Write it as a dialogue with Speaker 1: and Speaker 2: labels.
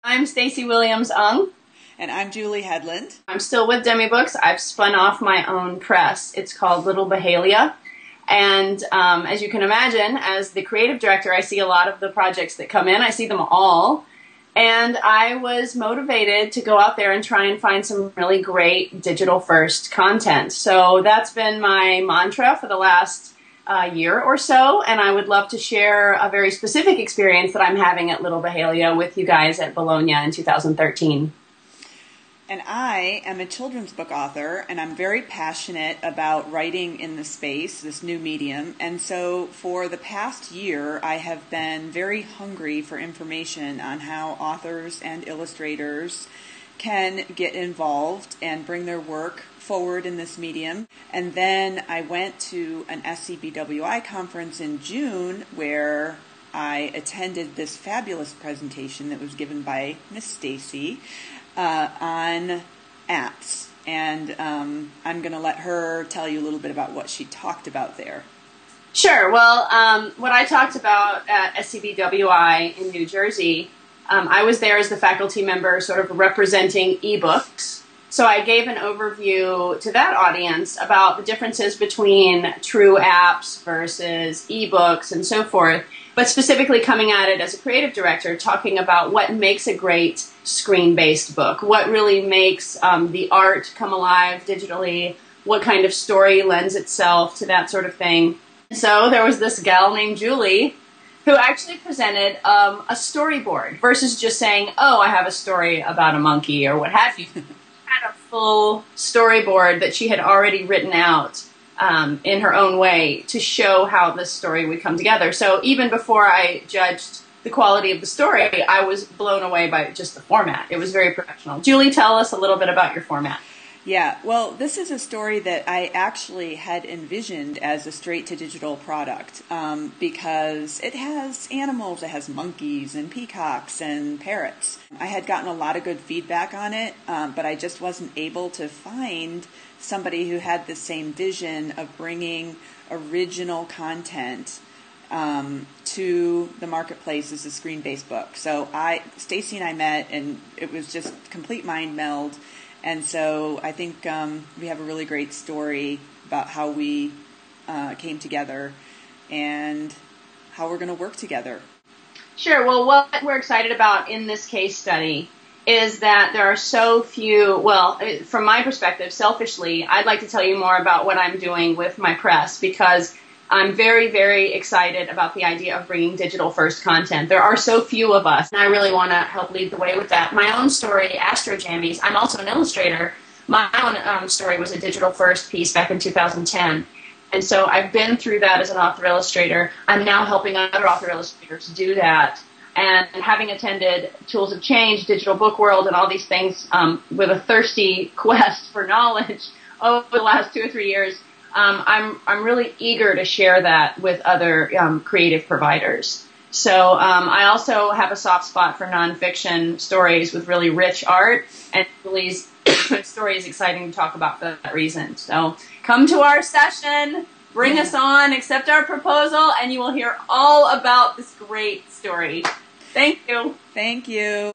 Speaker 1: I'm Stacey Williams-Ng.
Speaker 2: And I'm Julie Hedlund.
Speaker 1: I'm still with Demi Books. I've spun off my own press. It's called Little Bahalia. And as you can imagine, as the creative director, I see a lot of the projects that come in. I see them all. And I was motivated to go out there and try and find some really great digital-first content. So that's been my mantra for the last year or so, and I would love to share a very specific experience that I'm having at Little Bahalia with you guys at Bologna in 2013.
Speaker 2: And I am a children's book author, and I'm very passionate about writing in the space, this new medium. And so for the past year, I have been very hungry for information on how authors and illustrators can get involved and bring their work forward in this medium. And then I went to an SCBWI conference in June where I attended this fabulous presentation that was given by Miss Stacey on apps. And I'm going to let her tell you a little bit about what she talked about there.
Speaker 1: Sure. Well, what I talked about at SCBWI in New Jersey, I was there as the faculty member sort of representing ebooks. So I gave an overview to that audience about the differences between true apps versus ebooks and so forth, but specifically coming at it as a creative director, talking about what makes a great screen-based book, what really makes the art come alive digitally, what kind of story lends itself to that sort of thing. So there was this gal named Julie who actually presented a storyboard versus just saying, oh, I have a story about a monkey or what have you. Had a full storyboard that she had already written out in her own way to show how this story would come together. So even before I judged the quality of the story, I was blown away by just the format. It was very professional. Julie, tell us a little bit about your format.
Speaker 2: Yeah, well, this is a story that I actually had envisioned as a straight-to-digital product because it has animals. It has monkeys and peacocks and parrots. I had gotten a lot of good feedback on it, but I just wasn't able to find somebody who had the same vision of bringing original content to the marketplace as a screen-based book. So Stacey and I met, and it was just complete mind meld. And so I think we have a really great story about how we came together and how we're going to work together.
Speaker 1: Sure. Well, what we're excited about in this case study is that there are so few, well, from my perspective, selfishly, I'd like to tell you more about what I'm doing with my press because I'm very, very excited about the idea of bringing digital-first content. There are so few of us, and I really want to help lead the way with that. My own story, Astro Jammies, I'm also an illustrator. My own story was a digital-first piece back in 2010. And so I've been through that as an author-illustrator. I'm now helping other author-illustrators do that. And having attended Tools of Change, Digital Book World, and all these things with a thirsty quest for knowledge over the last 2 or 3 years, I'm really eager to share that with other creative providers. So I also have a soft spot for nonfiction stories with really rich art, and Julie's story is exciting to talk about for that reason. So come to our session, bring us on, accept our proposal, and you will hear all about this great story. Thank you.
Speaker 2: Thank you.